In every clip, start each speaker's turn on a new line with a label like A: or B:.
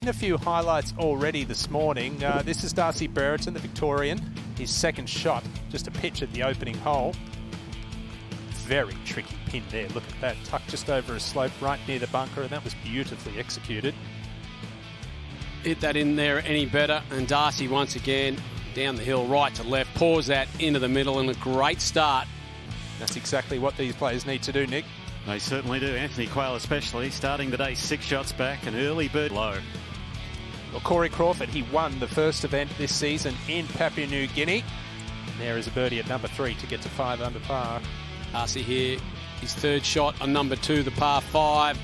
A: A few highlights already this morning. This is Darcy Brereton, the Victorian. His second shot, just a pitch at the opening hole. Very tricky pin there. Look at that, tucked just over a slope right near the bunker, and that was beautifully executed.
B: Hit that in there any better, and Darcy once again down the hill, right to left, pours that into the middle, and a great start.
A: That's exactly what these players need to do, Nick.
C: They certainly do. Anthony Quayle especially, starting the day 6 shots back, an early bird low.
A: Well, Corey Crawford, he won the first event this season in Papua New Guinea. And there is a birdie at number 3 to get to 5 under par.
B: Darcy here, his third shot on number 2, the par 5,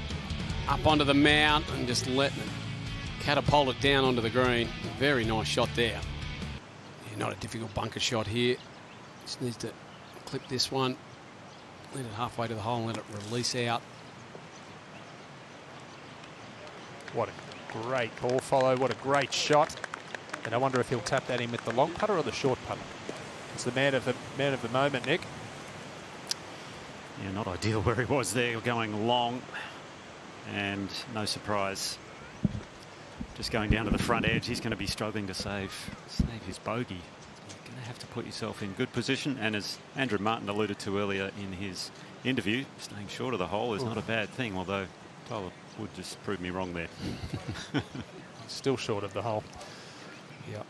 B: up onto the mount and just letting it catapult it down onto the green. Very nice shot there. Yeah, not a difficult bunker shot here. Just needs to clip this one, let it halfway to the hole and let it release out.
A: What a great ball follow, what a great shot. And I wonder if he'll tap that in with the long putter or the short putter. It's the man of the moment, Nick.
C: Yeah, not ideal where he was there, going long, and no surprise. Just going down to the front edge, he's going to be struggling to save his bogey. You're going to have to put yourself in good position, and as Andrew Martin alluded to earlier in his interview, staying short of the hole is not a bad thing, although Tyler would just prove me wrong there.
A: Still short of the hole. Yeah.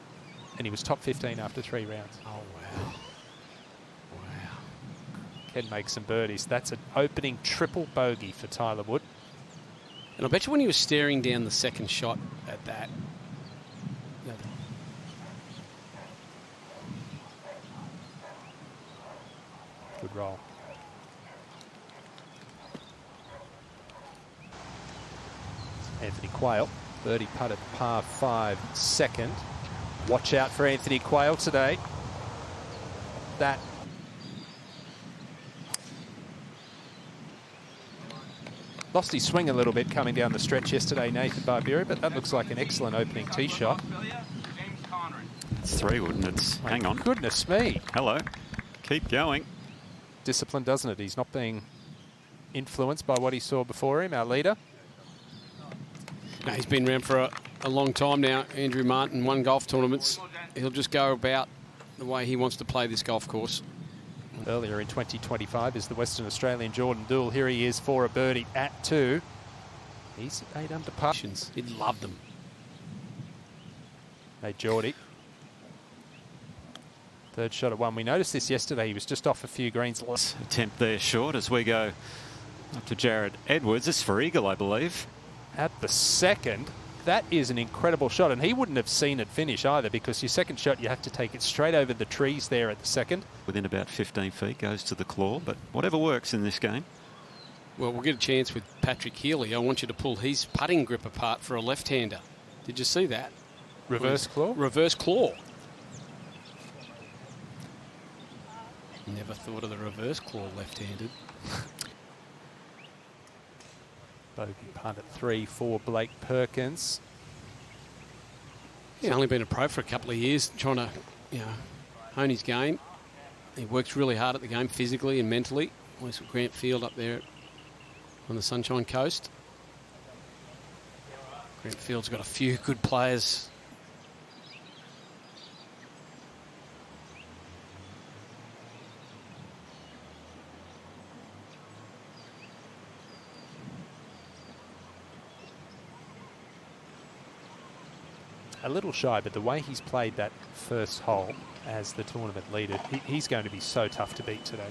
A: And he was top 15 after 3 rounds.
B: Oh, wow.
A: Can make some birdies. That's an opening triple bogey for Tyler Wood.
B: And I bet you when he was staring down the second shot at that,
A: good roll. Anthony Quayle, birdie putt at par 5 second. Watch out for Anthony Quayle today. That lost his swing a little bit coming down the stretch yesterday, Nathan Barbieri, but that looks like an excellent opening tee shot.
C: It's 3, wouldn't it? Hang on.
A: Goodness me.
C: Hello. Keep going.
A: Discipline, doesn't it? He's not being influenced by what he saw before him, our leader.
B: No, he's been around for a long time now. Andrew Martin won golf tournaments. He'll just go about the way he wants to play this golf course.
A: Earlier in 2025 is the Western Australian Jordan Doull. Here he is for a birdie at 2. He's 8 under par.
B: He'd love them.
A: Hey, Geordie. Third shot at 1. We noticed this yesterday. He was just off a few greens.
C: Attempt there short as we go up to Jared Edwards. This is for eagle, I believe.
A: At the second. That is an incredible shot, and he wouldn't have seen it finish either, because your second shot, you have to take it straight over the trees there at the second.
C: Within about 15 feet, goes to the claw, but whatever works in this game.
B: Well, we'll get a chance with Patrick Healy. I want you to pull his putting grip apart for a left-hander. Did you see that?
A: Reverse claw?
B: Reverse claw. Never thought of the reverse claw left-handed.
A: Bogey punt at 3 for Blake Perkins.
B: He's only been a pro for a couple of years, trying to, hone his game. He works really hard at the game, physically and mentally. Always with Grant Field up there on the Sunshine Coast. Grant Field's got a few good players.
A: A little shy, but the way he's played that first hole as the tournament leader, he's going to be so tough to beat today.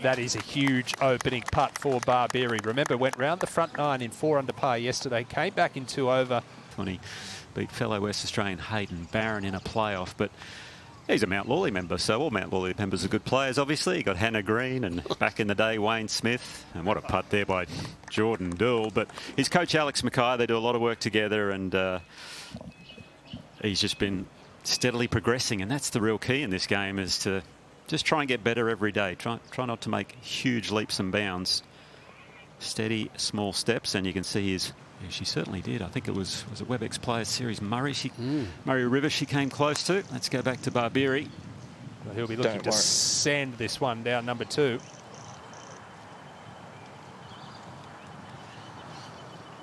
A: That is a huge opening putt for Barbieri. Remember, went round the front 9 in 4 under par yesterday, came back in 2 over.
C: 20, beat fellow West Australian Hayden Barron in a playoff, but he's a Mount Lawley member, so all Mount Lawley members are good players, obviously. You got Hannah Green and back in the day, Wayne Smith. And what a putt there by Jordan Doull. But his coach, Alex Mackay, they do a lot of work together, and he's just been steadily progressing. And that's the real key in this game, is to just try and get better every day. Try not to make huge leaps and bounds. Steady, small steps, and you can see she certainly did. I think it was a WebEx Players Series Murray. Murray River she came close to. Let's go back to Barbieri.
A: Well, he'll be looking to send this one down number 2.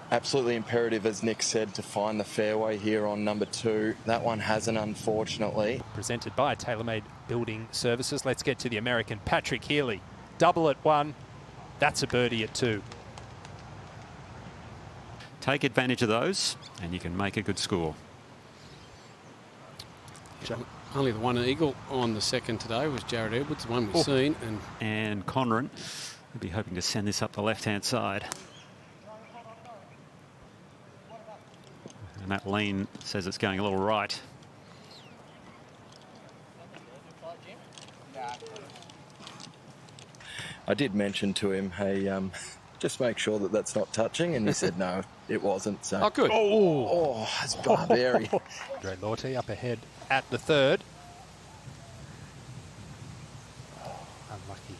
D: Absolutely imperative, as Nick said, to find the fairway here on number 2. That one hasn't, unfortunately.
A: Presented by TaylorMade Building Services. Let's get to the American, Patrick Healy. Double at 1. That's a birdie at 2.
C: Take advantage of those and you can make a good score.
B: Only the one eagle on the second today was Jared Edwards, the one we've seen.
C: And Conran will be hoping to send this up the left-hand side. And that lean says it's going a little right.
D: I did mention to him, hey, just make sure that that's not touching, and he said no, it wasn't. So.
B: Oh, good.
D: Oh, it's Barbieri.
A: Andre Lorte up ahead at the 3rd. Unlucky.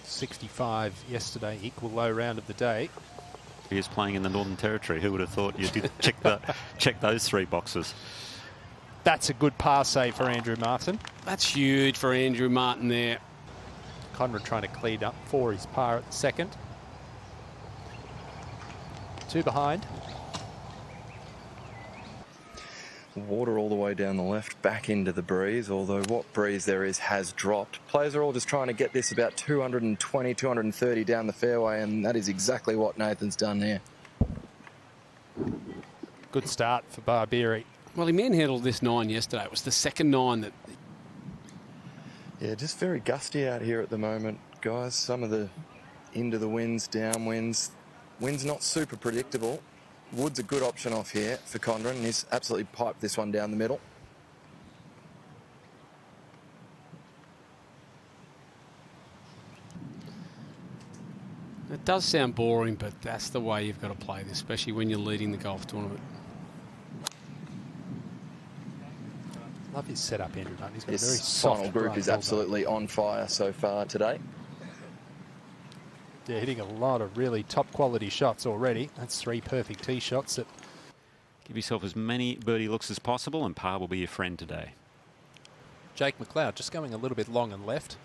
A: .65 yesterday, equal low round of the day.
C: He is playing in the Northern Territory. Who would have thought you did check those 3 boxes?
A: That's a good par save for Andrew Martin.
B: That's huge for Andrew Martin there.
A: Conrad trying to clean up for his par at the 2nd. 2 behind.
D: Water all the way down the left, back into the breeze, although what breeze there is has dropped. Players are all just trying to get this about 220, 230 down the fairway, and that is exactly what Nathan's done there.
A: Good start for Barbieri.
B: Well, he manhandled this 9 yesterday. It was the second 9 that...
D: Yeah, just very gusty out here at the moment, guys. Some of the into the winds, downwinds. Wind's not super predictable. Wood's a good option off here for Condren, and he's absolutely piped this one down the middle.
B: It does sound boring, but that's the way you've got to play this, especially when you're leading the golf tournament.
A: Love his setup, Andrew Martin. He's got
D: This
A: a very soft
D: final group is absolutely on fire so far today.
A: Yeah, hitting a lot of really top quality shots already. That's 3 perfect tee shots. That
C: Give yourself as many birdie looks as possible and par will be your friend today.
A: Jake McLeod just going a little bit long and left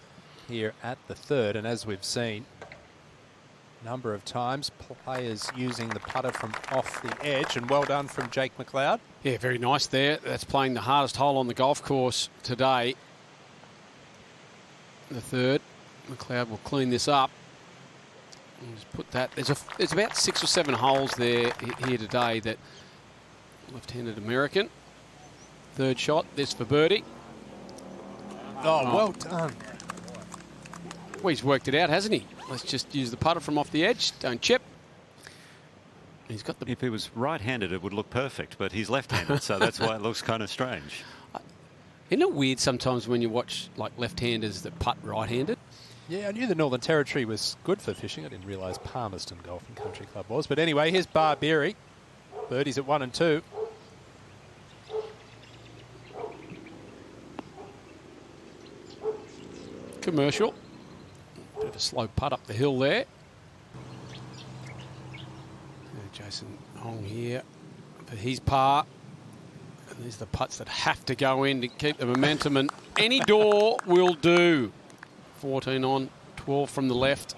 A: here at the 3rd, and as we've seen a number of times, players using the putter from off the edge, and well done from Jake McLeod.
B: Yeah, very nice there. That's playing the hardest hole on the golf course today. The 3rd. McLeod will clean this up. We'll just put that. There's about 6 or 7 holes there here today that left-handed American. 3rd shot. This for birdie.
A: Oh, well done.
B: Well, he's worked it out, hasn't he? Let's just use the putter from off the edge. Don't chip. He's got the...
C: If he was right-handed, it would look perfect, but he's left-handed, so that's why it looks kind of strange.
B: Isn't it weird sometimes when you watch like left-handers that putt right-handed?
A: Yeah, I knew the Northern Territory was good for fishing. I didn't realise Palmerston Golf and Country Club was. But anyway, here's Barbieri. Birdies at 1 and 2.
B: Commercial. Bit of a slow putt up the hill there. Jason Hong here for his par. And these are the putts that have to go in to keep the momentum, and any door will do. 14 on, 12 from the left.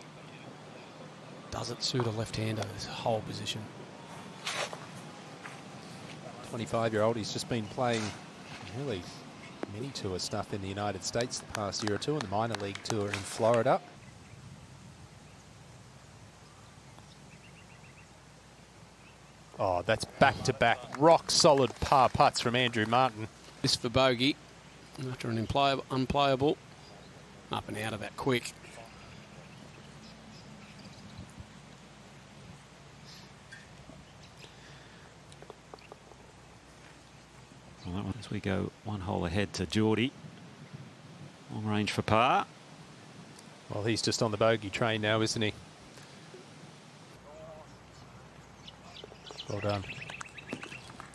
B: Doesn't suit a left-hander, this whole position.
A: 25-year-old, he's just been playing really mini tour stuff in the United States the past year or two, and the minor league tour in Florida. Oh, that's back-to-back rock-solid par putts from Andrew Martin.
B: This for bogey after an unplayable. Up and out of that quick.
C: Well, as we go 1 hole ahead to Geordie. Long range for par.
A: Well, he's just on the bogey train now, isn't he? Well done.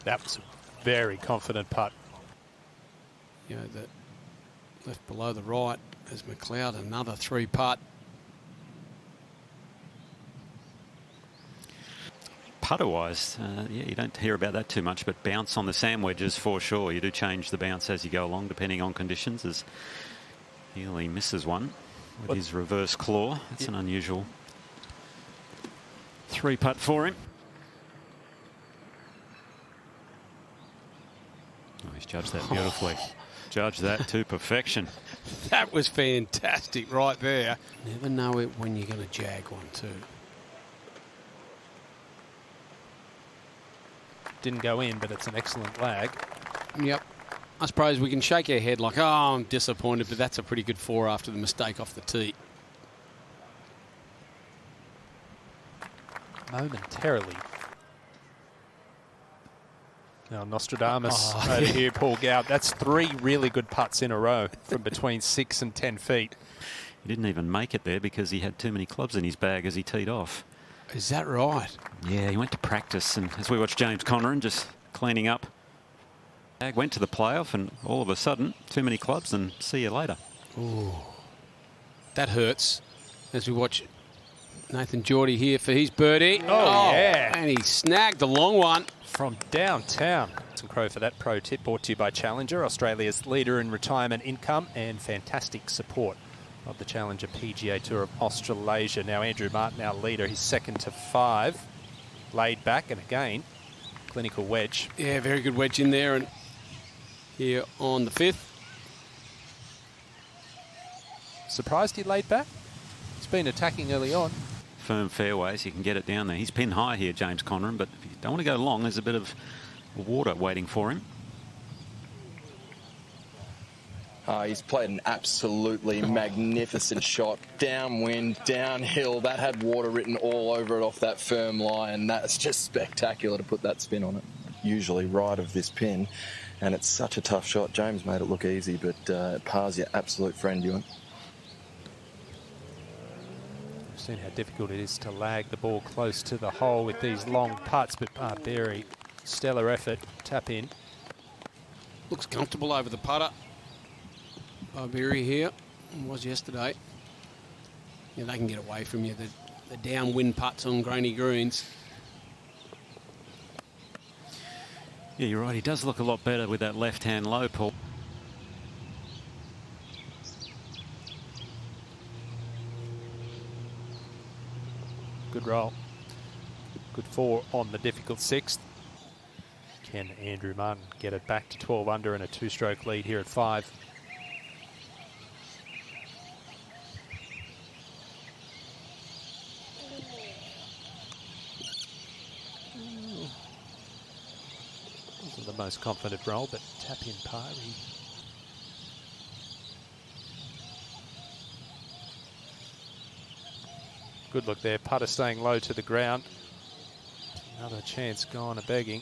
A: That was a very confident putt.
B: You know, that left below the right is McLeod, another 3-putt.
C: putter-wise, yeah, you don't hear about that too much, but bounce on the sand wedges for sure. You do change the bounce as you go along, depending on conditions, as Healy misses one with his reverse claw. It's an unusual 3-putt for him. Oh, he's judged that beautifully. Judged that to perfection.
B: That was fantastic right there. Never know it when you're going to jag one too.
A: Didn't go in, but it's an excellent lag.
B: Yep. I suppose we can shake our head like, oh, I'm disappointed, but that's a pretty good 4 after the mistake off the tee.
A: Momentarily. Now Nostradamus over here, Paul Goud. That's 3 really good putts in a row from between 6 and 10 feet.
C: He didn't even make it there because he had too many clubs in his bag as he teed off.
B: Is that right?
C: Yeah, he went to practice, and as we watched James Conran just cleaning up, went to the playoff, and all of a sudden, too many clubs, and see you later.
B: Ooh, that hurts. As we watch Nathan Geordie here for his birdie.
A: Oh, yeah.
B: And he snagged the long one.
A: From downtown. Some Crow for that pro tip, brought to you by Challenger, Australia's leader in retirement income and fantastic support of the Challenger PGA Tour of Australasia. Now Andrew Martin, our leader, he's 2nd to 5. Laid back, and again, clinical wedge.
B: Yeah, very good wedge in there. And here on the 5th.
A: Surprised he laid back? He's been attacking early on.
C: Firm fairways, you can get it down there. He's pin high here, James Conran, but if you don't want to go long, there's a bit of water waiting for him.
D: He's played an absolutely magnificent shot. Downwind, downhill. That had water written all over it off that firm line. That's just spectacular to put that spin on it. Usually right of this pin, and it's such a tough shot. James made it look easy, but par's your absolute friend, Ewan.
A: We've seen how difficult it is to lag the ball close to the hole with these long putts, but Barbieri, stellar effort, tap in.
B: Looks comfortable over the putter. Barbieri here, was yesterday. Yeah, they can get away from you, the downwind putts on grainy greens.
C: Yeah, you're right. He does look a lot better with that left-hand low, Paul.
A: Good roll. Good 4 on the difficult 6th. Can Andrew Martin get it back to 12 under and a 2-stroke lead here at 5? Wasn't the most confident roll, but tap in par. Good look there. Putter staying low to the ground. Another chance gone a-begging.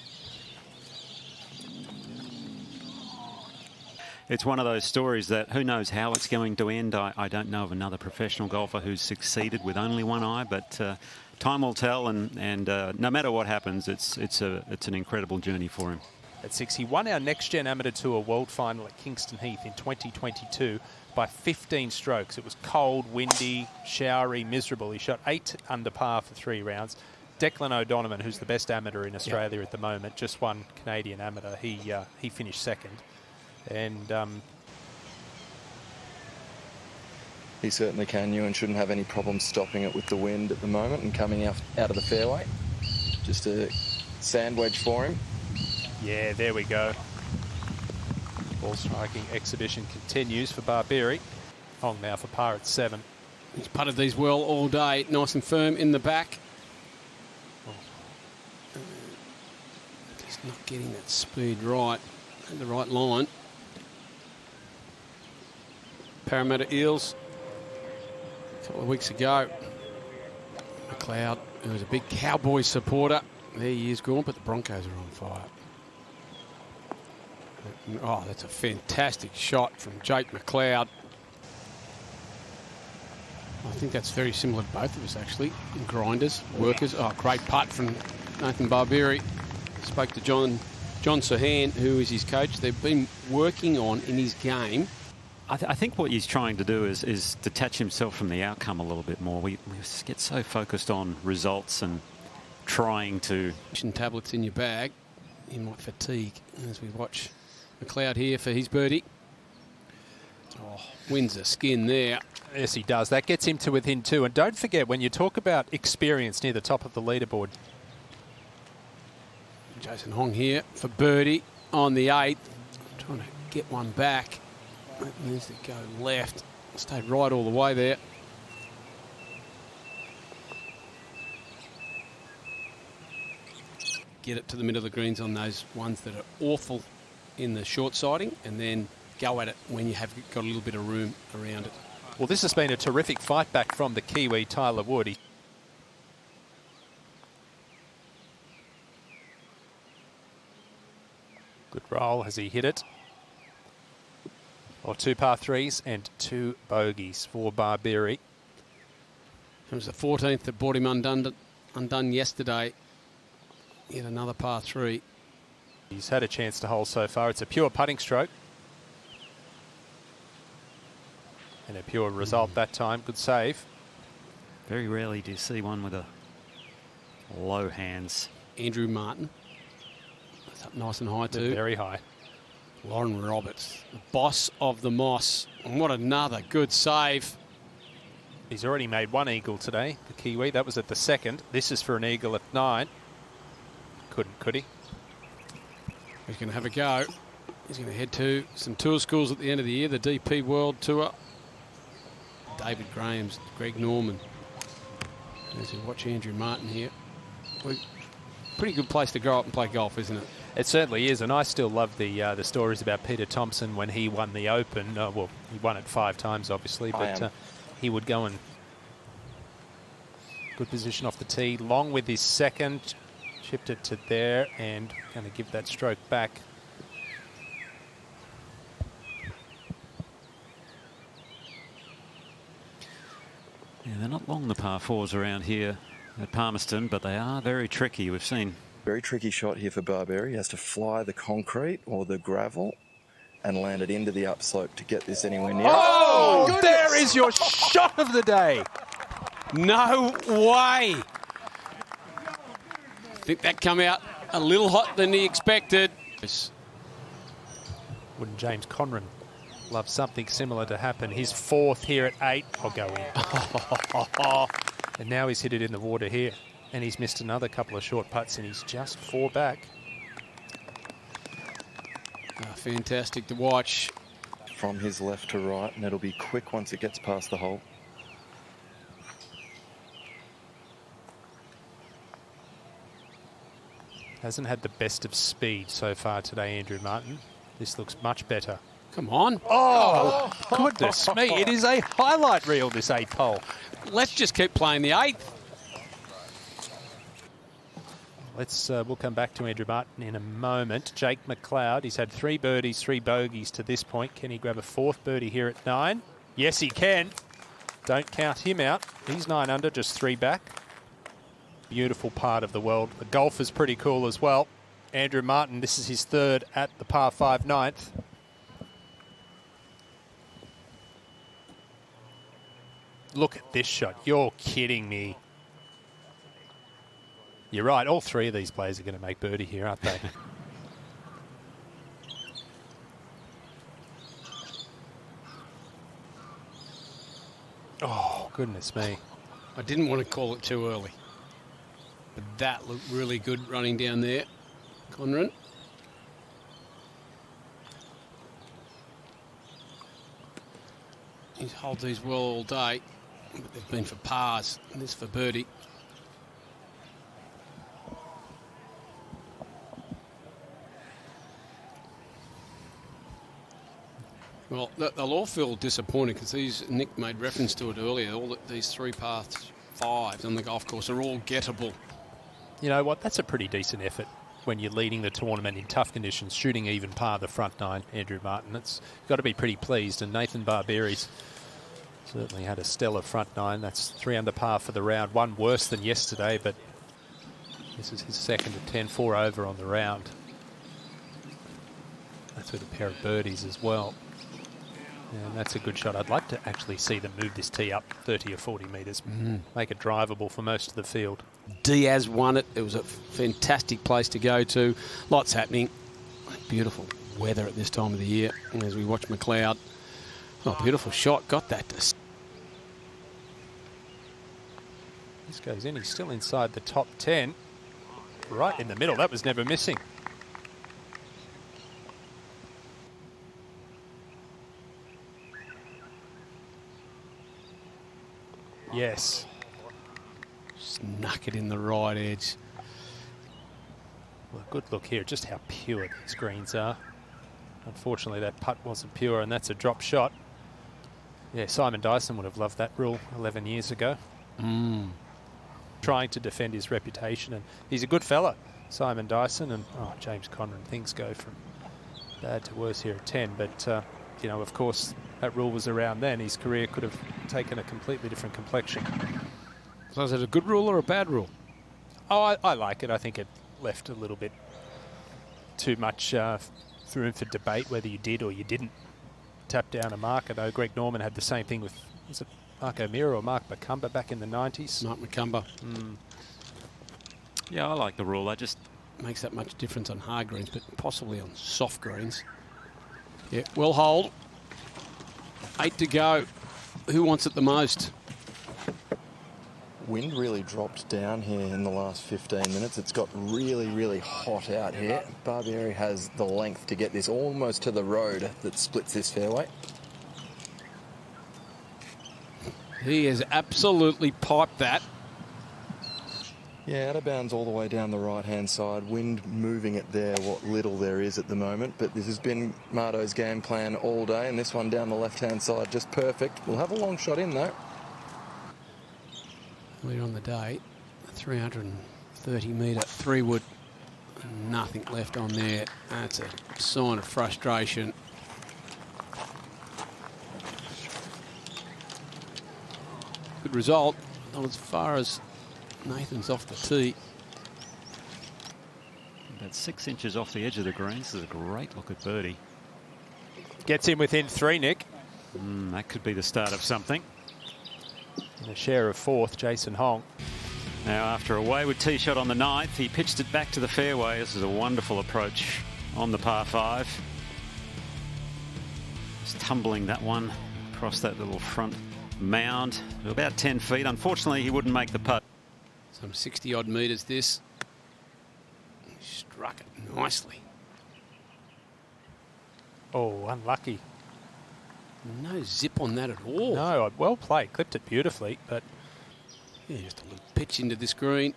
C: It's one of those stories that who knows how it's going to end. I don't know of another professional golfer who's succeeded with only one eye, but time will tell, and no matter what happens, it's an incredible journey for him.
A: At 6, he won our Next Gen Amateur Tour World Final at Kingston Heath in 2022 by 15 strokes. It was cold, windy, showery, miserable. He shot 8 under par for 3 rounds. Declan O'Donovan, who's the best amateur in Australia at the moment, just won Canadian Amateur. He finished 2nd. And
D: he certainly can. Ewan shouldn't have any problem stopping it with the wind at the moment and coming out of the fairway. Just a sand wedge for him.
A: yeah, there we go. Ball striking exhibition continues for Barbieri. Hong now for par at 7.
B: He's putted these well all day, nice and firm in the back. Just not getting that speed right at the right line. Parramatta Eels a couple of weeks ago. McLeod, who was a big Cowboys supporter, there he is gone, but the Broncos are on fire. Oh, that's a fantastic shot from Jake McLeod. I think that's very similar to both of us, actually. Grinders, workers. Oh, great putt from Nathan Barbieri. Spoke to John Sahan, who is his coach. They've been working on in his game.
C: I think what he's trying to do is detach himself from the outcome a little bit more. We get so focused on results and trying to...
B: Tablets in your bag, you might fatigue as we watch McLeod here for his birdie. Oh, wins the skin there.
A: Yes, he does. That gets him to within 2. And don't forget, when you talk about experience near the top of the leaderboard.
B: Jason Hong here for birdie on the 8th. Trying to get one back. It needs to go left. Stayed right all the way there. Get it to the middle of the greens on those ones that are awful in the short siding, and then go at it when you have got a little bit of room around it.
A: Well, this has been a terrific fight back from the Kiwi, Tyler Wood. Good roll as he hit it. Or 2 par 3s and 2 bogeys for Barbieri.
B: It was the 14th that brought him undone yesterday. Yet another par 3.
A: He's had a chance to hole so far. It's a pure putting stroke. And a pure result that time. Good save.
C: Very rarely do you see one with a low hands.
B: Andrew Martin. That's up nice and high too.
A: Very high.
B: Lauren Roberts, the boss of the Moss. And what another good save.
A: He's already made 1 eagle today, the Kiwi. That was at the 2nd. This is for an eagle at 9. Couldn't, could he?
B: He's going to have a go. He's going to head to some tour schools at the end of the year, the DP World Tour. David Graham's, Greg Norman. As we watch Andrew Martin here. Pretty good place to grow up and play golf, isn't it?
A: It certainly is, and I still love the stories about Peter Thompson when he won the Open. Well, he won it 5 times, obviously, but he would go in good position off the tee, long with his 2nd, chipped it to there, and going to give that stroke back.
C: Yeah, they're not long, the par 4s around here at Palmerston, but they are very tricky. We've seen...
D: Very tricky shot here for Barbieri. He has to fly the concrete or the gravel and land it into the upslope to get this anywhere near.
A: Oh, there is your shot of the day.
B: No way. I think that come out a little hot than he expected.
A: Wouldn't James Conran love something similar to happen? His 4th here at 8. I'll go in. And now he's hit it in the water here. And he's missed another couple of short putts, and he's just 4 back.
B: Fantastic to watch.
D: From his left to right, and it'll be quick once it gets past the hole.
A: Hasn't had the best of speed so far today, Andrew Martin. This looks much better.
B: Come on.
A: Oh, goodness me. It is a highlight reel, this 8th hole.
B: Let's just keep playing the 8th.
A: We'll come back to Andrew Martin in a moment. Jake McLeod, he's had 3 birdies, 3 bogeys to this point. Can he grab a 4th birdie here at 9? Yes, he can. Don't count him out. He's 9 under, just 3 back. Beautiful part of the world. The golf is pretty cool as well. Andrew Martin, this is his 3rd at the par 5 9th. Look at this shot. You're kidding me. You're right. All 3 of these players are going to make birdie here, aren't they? Oh, goodness me.
B: I didn't want to call it too early. But that looked really good running down there. Conran. He's holds these well all day. But they've been for pars. And this for birdie. Well, they'll all feel disappointed because Nick made reference to it earlier. These 3 par 5s on the golf course are all gettable.
A: You know what? That's a pretty decent effort when you're leading the tournament in tough conditions, shooting even par the front 9, Andrew Martin. It's got to be pretty pleased. And Nathan Barbieri's certainly had a stellar front 9. That's 3 under par for the round. 1 worse than yesterday, but this is his 2nd at 10, 4 over on the round. That's with a pair of birdies as well. And that's a good shot. I'd like to actually see them move this tee up 30 or 40 metres. Make it drivable for most of the field.
B: Diaz won it. It was a fantastic place to go to. Lots happening. Beautiful weather at this time of the year. And as we watch McLeod, oh, beautiful shot. Got that.
A: This goes in. He's still inside the top 10. Right in the middle. That was never missing. Yes.
B: Snuck it in the right edge.
A: Well, good look here, just how pure these greens are. Unfortunately, that putt wasn't pure, and that's a drop shot. Yeah, Simon Dyson would have loved that rule 11 years ago. Trying to defend his reputation, and he's a good fella, Simon Dyson, and James Conran. Things go from bad to worse here at 10, but you know, of course, that rule was around then. His career could have taken a completely different complexion.
B: So is it a good rule or a bad rule?
A: Oh, I like it. I think it left a little bit too much room for debate whether you did or you didn't tap down a mark. I know Greg Norman had the same thing with, was it Mark O'Meara or Mark McCumber back in the 90s?
B: Mark McCumber.
C: Yeah, I like the rule. I just
B: Makes that much difference on hard greens, but possibly on soft greens. Yeah, well hold. 8 to go. Who wants it the most?
D: Wind really dropped down here in the last 15 minutes. It's got really, really hot out here. Barbieri has the length to get this almost to the road that splits this fairway.
B: He has absolutely piped that.
D: Yeah, out of bounds all the way down the right-hand side. Wind moving it there, what little there is at the moment. But this has been Mardo's game plan all day, and this one down the left-hand side just perfect. We'll have a long shot in, though.
B: Later on the day, 330-metre 3-wood. Nothing left on there. That's a sign of frustration. Good result. Not as far as Nathan's off the tee.
C: about 6 inches off the edge of the greens. This is a great look at birdie.
A: Gets him within 3, Nick.
C: That could be the start of something.
A: And a share of 4th, Jason Hong.
C: Now, after a wayward tee shot on the 9th, he pitched it back to the fairway. This is a wonderful approach on the par 5. Just tumbling that one across that little front mound to about 10 feet. Unfortunately, he wouldn't make the putt.
B: Some 60-odd metres this. He struck it nicely.
A: Oh, unlucky.
B: No zip on that at all.
A: No, well played. Clipped it beautifully, but...
B: Yeah, just a little pitch into this green.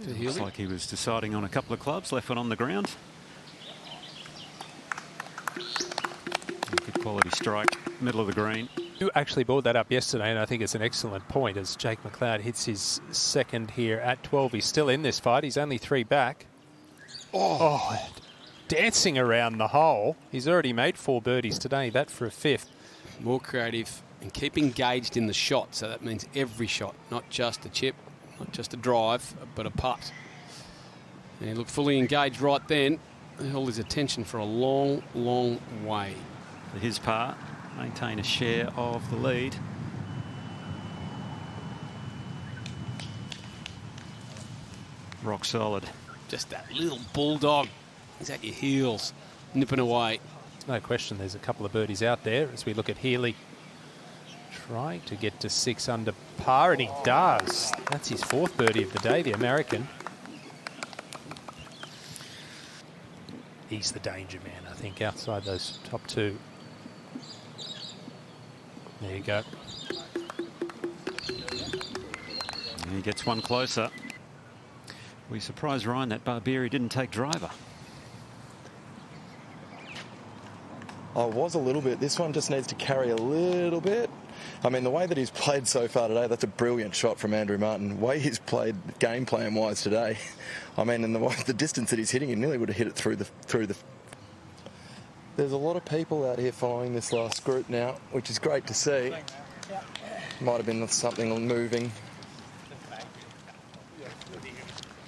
C: Looks like he was deciding on a couple of clubs. Left one on the ground. Good quality strike, middle of the green.
A: You actually brought that up yesterday, and I think it's an excellent point as Jake McLeod hits his second here at 12. He's still in this fight. He's only 3 back. Oh, dancing around the hole. He's already made 4 birdies today. That for a 5th.
B: More creative and keep engaged in the shot. So that means every shot, not just a chip, not just a drive, but a putt. And he looked fully engaged right then. He held his attention for a long, long way.
C: For his part, maintain a share of the lead. Rock solid.
B: Just that little bulldog. He's at your heels, nipping away.
A: No question there's a couple of birdies out there as we look at Healy trying to get to 6 under par, and he does. That's his 4th birdie of the day, the American. He's the danger man, I think, outside those top 2. There you go.
C: And he gets one closer. We surprised Ryan that Barbieri didn't take driver.
D: I was a little bit. This one just needs to carry a little bit. I mean, the way that he's played so far today, that's a brilliant shot from Andrew Martin. The way he's played game plan-wise today, I mean, and the distance that he's hitting, he nearly would have hit it through the... There's a lot of people out here following this last group now, which is great to see. Might have been something moving.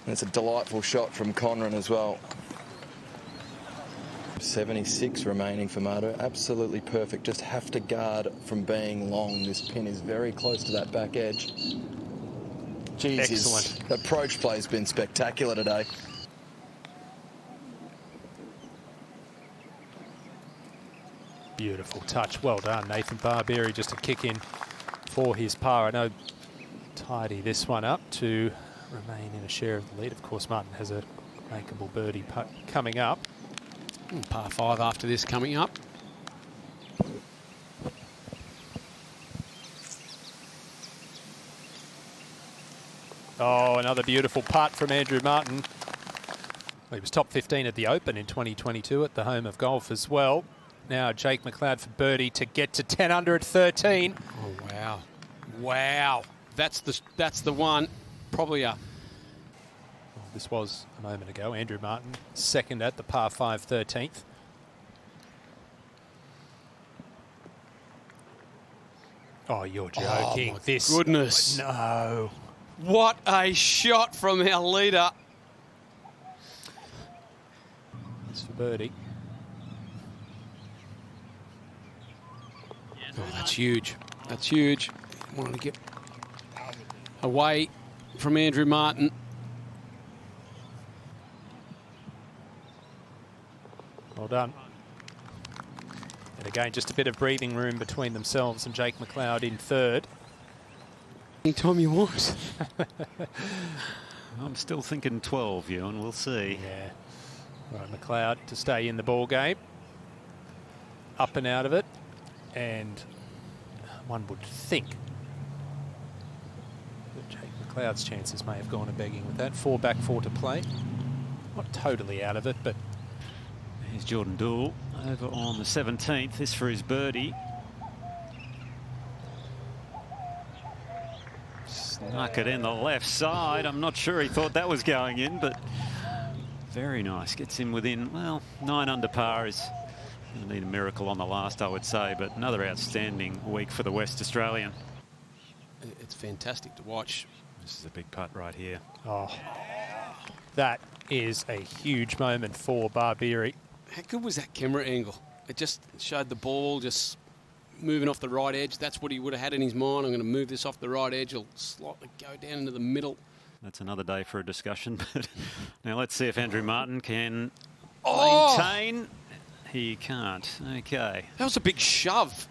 D: And it's a delightful shot from Conran as well. 76 remaining for Mardo. Absolutely perfect. Just have to guard from being long. This pin is very close to that back edge. Jesus,
A: Excellent.
D: approach play's been spectacular today.
A: Beautiful touch. Well done, Nathan Barbieri. Just a kick in for his par. I know tidy this one up to remain in a share of the lead. Of course, Martin has a makeable birdie putt coming up.
B: Par 5 after this coming up.
A: Oh, another beautiful putt from Andrew Martin. Well, he was top 15 at the Open in 2022 at the home of golf as well. Now Jake McLeod for birdie to get to 10 under at 13.
B: Oh, wow. Wow. That's the one. Probably a...
A: Well, this was a moment ago. Andrew Martin, second at the par 5 13th. Oh, you're joking.
B: Oh, my
A: this
B: goodness.
A: No.
B: What a shot from our leader.
A: It's for birdie.
B: Oh, that's huge. That's huge. Wanted to get away from Andrew Martin.
A: Well done. And again, just a bit of breathing room between themselves and Jake McLeod in third.
B: Anytime you want.
C: I'm still thinking 12, Ewan. We'll see.
A: Yeah. Right, McLeod to stay in the ball game. Up and out of it. And one would think that Jake McLeod's chances may have gone a begging with that. 4 back, 4 to play. Not totally out of it, but...
C: Here's Jordan Doull over on the 17th. This for his birdie. Snuck it in the left side. I'm not sure he thought that was going in, but very nice. Gets him within, well, 9 under par is going to need a miracle on the last, I would say, but another outstanding week for the West Australian.
B: It's fantastic to watch.
C: This is a big putt right here.
A: Oh, that is a huge moment for Barbieri.
B: How good was that camera angle? It just showed the ball just moving off the right edge. That's what he would have had in his mind. I'm going to move this off the right edge. It'll slightly go down into the middle.
C: That's another day for a discussion. But now let's see if Andrew Martin can maintain. He can't. Okay.
B: That was a big shove.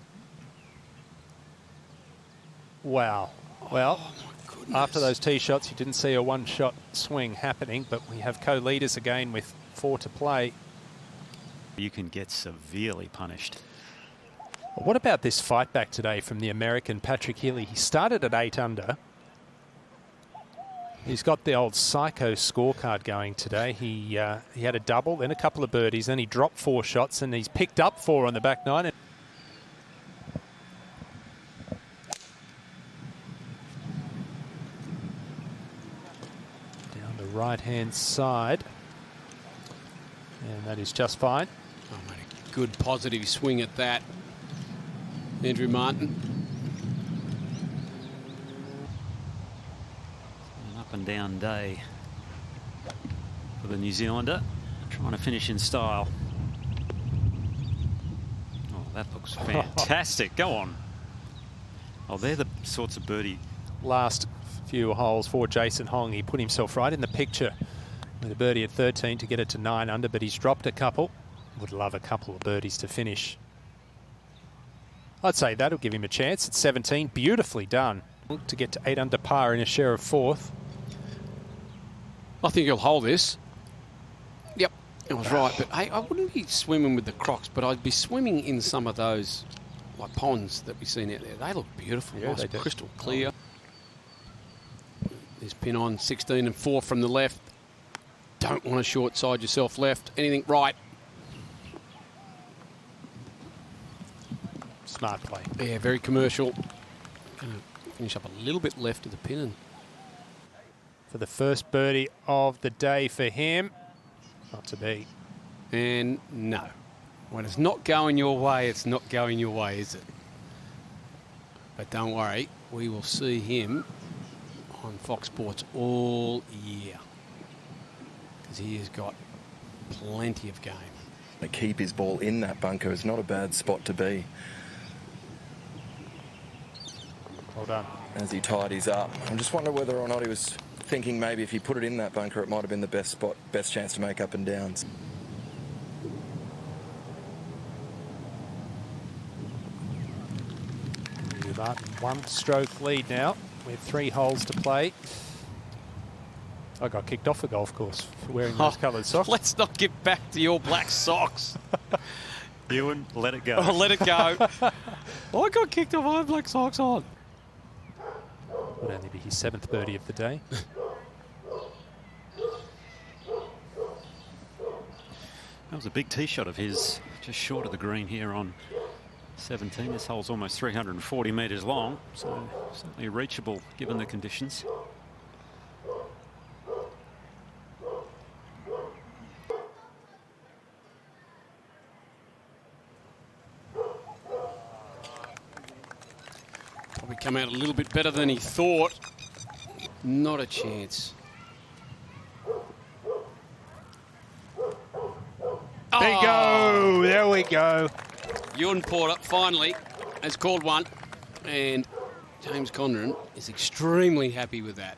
A: Wow. Well,
B: my goodness.
A: after those tee shots, you didn't see a one-shot swing happening, but we have co-leaders again with 4 to play.
C: You can get severely punished.
A: What about this fight back today from the American Patrick Healy? He started at 8 under. He's got the old psycho scorecard going today. He had a double, then a couple of birdies, then he dropped 4 shots, and he's picked up 4 on the back 9. Down the right-hand side. And that is just fine.
B: Oh, made a good positive swing at that. Andrew Martin.
C: An up and down day for the New Zealander, trying to finish in style. Oh, that looks fantastic. Go on. Oh, they're the sorts of birdie.
A: Last few holes for Jason Hong. He put himself right in the picture with a birdie at 13 to get it to 9 under, but he's dropped a couple. Would love a couple of birdies to finish. I'd say that'll give him a chance. It's 17. Beautifully done. To get to 8 under par in a share of 4th.
B: I think he'll hold this. Yep, I was right. But hey, I wouldn't be swimming with the Crocs, but I'd be swimming in some of those like ponds that we've seen out there. They look beautiful.
A: Yeah,
B: nice,
A: they do.
B: crystal clear. There's pin on 16 and 4 from the left. Don't want to short side yourself left. Anything right.
A: Smart play.
B: Yeah, very commercial. Going to finish up a little bit left of the pin. And
A: For the first birdie of the day for him. Not to be.
B: And no. When it's not going your way, it's not going your way, is it? But don't worry, we will see him on Fox Sports all year. Because he has got plenty of game.
D: To keep his ball in that bunker is not a bad spot to be.
A: Well done.
D: As he tidies up. I'm just wondering whether or not he was thinking maybe if he put it in that bunker, it might have been the best spot, best chance to make up and downs.
A: Martin, 1-stroke lead now with 3 holes to play. I got kicked off the golf course for wearing those coloured socks.
B: Let's not get back to your black socks.
C: Ewan, let it go.
B: Oh, let it go. I got kicked off. I have black socks on.
A: Would only be his 7th birdie of the day.
C: That was a big tee shot of his, just short of the green here on 17. This hole's almost 340 metres long, so certainly reachable given the conditions.
B: Probably come out a little bit better than he thought. Not a chance.
A: There you go. There we go.
B: Ewan Porter finally has called one, and James Condren is extremely happy with that.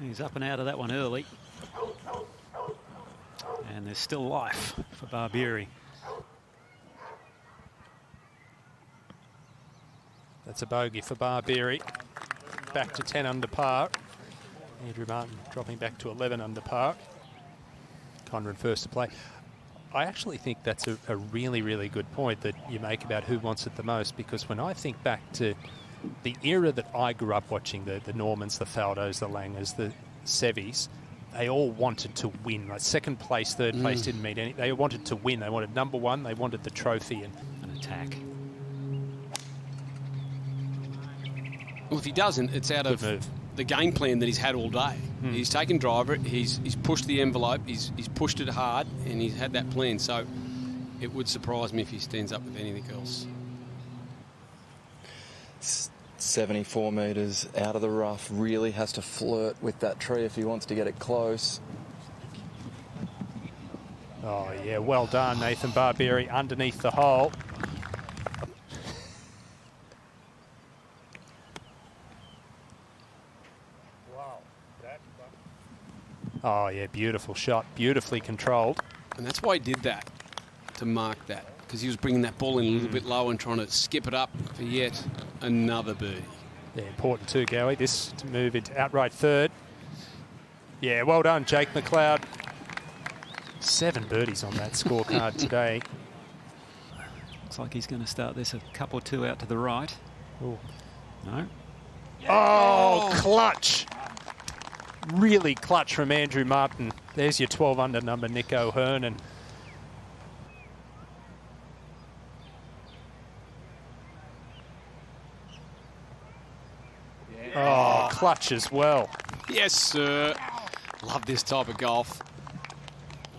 C: He's up and out of that one early. And there's still life for Barbieri.
A: That's a bogey for Barbieri. Back to 10 under par. Andrew Martin dropping back to 11 under par. Condren first to play. I actually think that's a really, really good point that you make about who wants it the most, because when I think back to the era that I grew up watching, the Normans, the Faldos, the Langers, the Sevies, they all wanted to win. Like second place, third place didn't mean any. They wanted to win. They wanted number one. They wanted the trophy and
C: An attack.
B: Well, if he doesn't, it's out of the game plan that he's had all day. He's taken driver, he's pushed the envelope, he's pushed it hard, and he's had that plan. So it would surprise me if he stands up with anything else.
D: 74 metres out of the rough, really has to flirt with that tree if he wants to get it close.
A: Oh, yeah, well done, Nathan Barbieri, underneath the hole. Oh, yeah, beautiful shot, beautifully controlled.
B: And that's why he did that, to mark that, because he was bringing that ball in a little bit low and trying to skip it up for yet another birdie.
A: Yeah, important too, Gowie, this to move into outright third. Yeah, well done, Jake McLeod. 7 birdies on that scorecard today.
C: Looks like he's going to start this a couple or two out to the right.
A: Ooh.
C: No.
A: Oh, clutch. Really clutch from Andrew Martin. There's your 12 under number, Nick O'Hearn. And oh, clutch as well.
B: Yes, sir. Love this type of golf.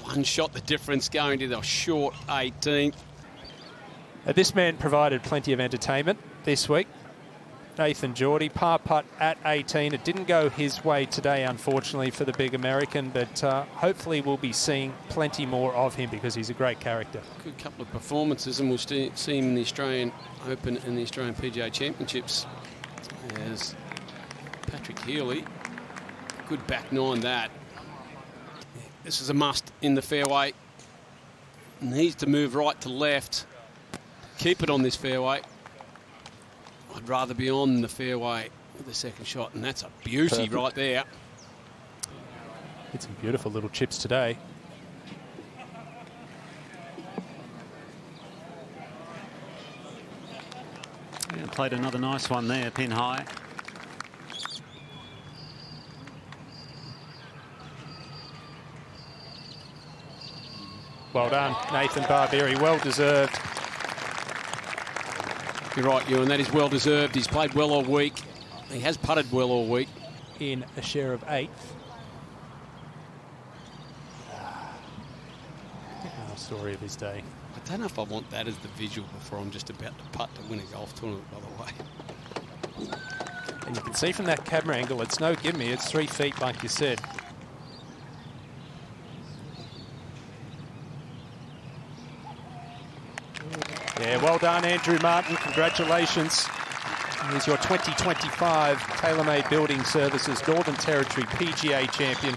B: One shot the difference going to the short 18th.
A: This man provided plenty of entertainment this week. Nathan Geordie, par putt at 18. It didn't go his way today, unfortunately, for the big American, but hopefully we'll be seeing plenty more of him because he's a great character.
B: Good couple of performances, and we'll see him in the Australian Open and the Australian PGA Championships. As Patrick Healy, good back nine that. This is a must in the fairway. Needs to move right to left. Keep it on this fairway. I'd rather be on the fairway with the second shot, and that's a beauty right there.
A: Hit some beautiful little chips today.
C: Yeah, played another nice one there, pin high.
A: Well done, Nathan Barbieri, well deserved.
B: You're right, Ewan, that is well deserved. He's played well all week. He has putted well all week.
A: In a share of 8th. Story of his day.
B: I don't know if I want that as the visual before I'm just about to putt to win a golf tournament, by the way.
A: And you can see from that camera angle, it's no gimme, it's 3 feet like you said. Yeah, well done, Andrew Martin. Congratulations. Here's your 2025 TaylorMade Building Services Northern Territory PGA champion.